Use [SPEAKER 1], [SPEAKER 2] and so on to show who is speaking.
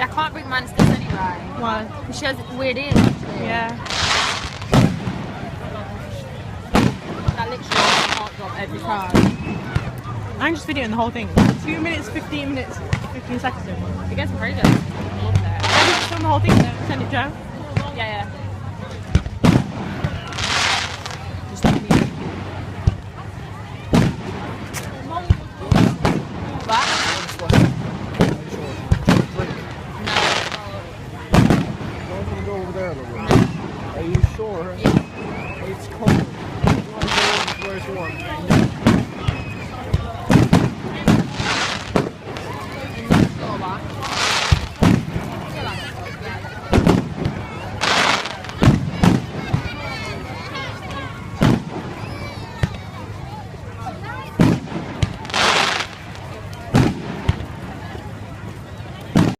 [SPEAKER 1] See, I can't bring mine to this anyway.
[SPEAKER 2] Why?
[SPEAKER 1] She has weird ears, actually.
[SPEAKER 2] Yeah.
[SPEAKER 1] That literally can't drop every time.
[SPEAKER 2] I'm just videoing the whole thing. 2 minutes, 15 minutes, 15 seconds.
[SPEAKER 1] It gets crazy. I love that.
[SPEAKER 2] Maybe just film the whole thing and then send it to her.
[SPEAKER 1] Yeah.
[SPEAKER 3] Are you sure? It's cold. You want to go where's warm?